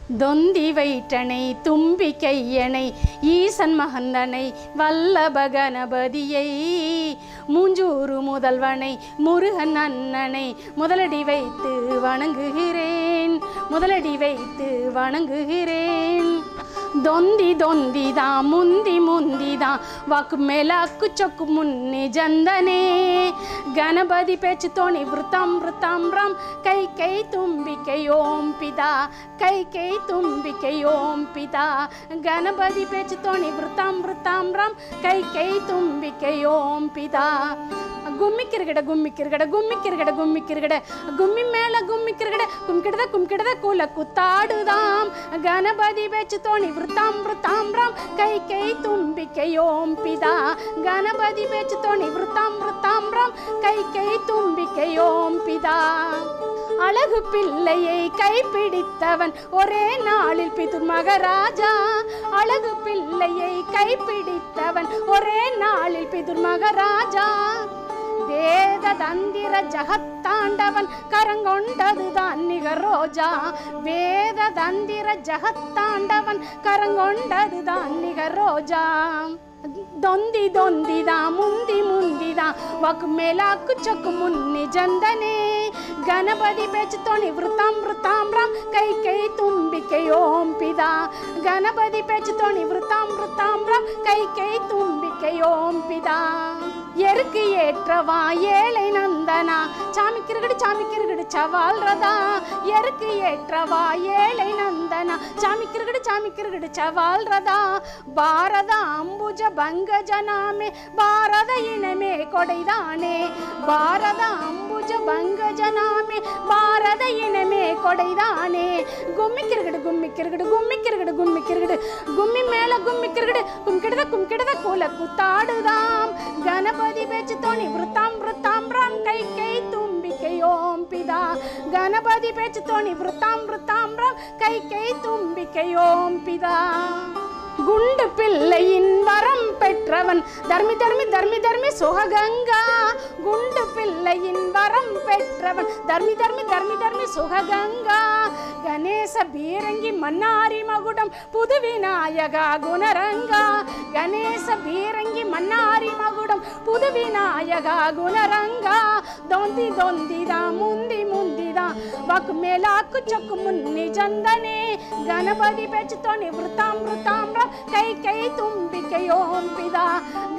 தொந்தி வயிற்றனை தும்பி கையனை ஈசன் மகந்தனை வல்லப கணபதியை மூஞ்சூறு முதல்வனை முருகன் அண்ணனை முதலடி வைத்து வணங்குகிறேன், முதலடி வைத்து வணங்குகிறேன். தொந்தி தொந்திதான் முந்தி முந்திதான் வாக்கு மேல அக்கு சொக்கு முன்னி ஜந்தனே கணபதி பேச்சு தோணி விருத்தம் விருத்தம் ராம் கை கை தும்பிக்கை ஓம் பிதா, கை கை தும்பிக்கை ஓம் பிதா. கணபதி பேச்சு தோணி விருத்தம் விருத்தம் ராம் கை கை தும்பிக்கை ஓம் பிதா. கும்மிக்கிருகட கும்மிக்கிருகட கும்மிக்கிருகட கும்மிக்கிருகட கும்மி மேல கும்மிக்கிருகட கும்கிடத கும்கிடத குல குத்தாடுதாம் கணபதி பேச்சு தோணி விருத்தாம் விருத்தாம் ராம் கை கை தும்பிக்கை ஓம் பிதா. கணபதி பேச்சு தோணி விருத்தாம் விருத்தாம் ராம் கை கை தும்பிக்கை ஓம் பிதா. அழகு பிள்ளையை கைப்பிடித்தவன் ஒரே நாளில் பிதுர் மகராஜா, அழகு பிள்ளையை கைப்பிடித்தவன் ஒரே நாளில் பிதுர் மகராஜா. வேத தந்திர ஜகத்தாண்டவன் கரங்கொண்டதுதான் நிகர் ரோஜா, வேத தந்திர ஜகத்தாண்டவன் கரங்கொண்டதுதான் நிகர் ரோஜா. தொந்தி தொந்திதான் முந்தி முந்திதான் வாக்கு மேலாக்கு சொக்கு முன்னி ஜந்தனே கணபதி பேச்சு தோணி விருத்தாம் விருத்தாம் ராம் கை கை தும்பிக்கை ஓம் பிதா. கணபதி பேச்சு தோணி விருத்தாம் விருத்தாம் ராம் கை கை தும்பிக்கை ஓம் பிதா. எருக்கு ஏற்றவா ஏழை நந்தனா சாமிக்கிருகடு சாமிக்கிருகடு சவால்ரதா, எருக்கு ஏற்றவா ஏழை நந்தனா சாமிக்கிருகடு சாமிக்கிருகடு சவால்ரதா. பாரத அம்புஜ பங்கஜனாமே பாரத இனமே கொடைதானே, பாரத அம்புஜ பங்கஜனாமே பாரத இனமே கொடைதானே. கும்மிக்கிருகடு கும்மிக்கிருகடு கும்மிக்கிருகடு கும்மிக்கிருகடு கும்மி மேல கும்மிக்கிருகடு கும்கிடத கும்கிடத குல குத்தாடுதாம் கணபதி பேச்சு தோணி விருத்தாம் விருத்தாம் ராம் கை கை தும்பிக்கை ஓம் பிதா. கணபதி பேச்சு தோணி விருத்தாம் விருத்தாம் ராம் கை கை தும்பிக்கை ஓம் பிதா. குண்டு பிள்ளையின் வரம் பெற்றவன் தர்மி தர்மி தர்மி தர்மி சுககங்கா, குண்டு பிள்ளையின் வரம் பெற்றவன் தர்மி தர்மி தர்மி தர்மி சுககங்கா. கணேச பீரங்கி மன்னாரி மகுடம் புது விநாயகா குணரங்கா, கணேச பீரங்கி மன்னாரி மகுடம் புது விநாயகா குணரங்கா. தொந்தி தொந்திதான் முந்தி முந்திதான் வாக்கு மேலாக்கு சொக்கு முன்னி ஜந்தனே கணபதி பேச்சு தோணி விருத்தாம் விருத்தாம் ராம் கை கை தும்பிக்கை ஓம் பிதா.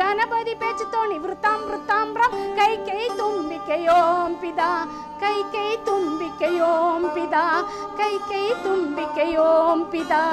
கணபதி பேச்சு தோணி விருத்தாம் விருத்தாம் ராம் கை கை தும்பிக்கை ஓம் பிதா, கை கை தும்பிக்கை ஓம் பிதா, கை கை தும்பிக்கை ஓம் பிதா.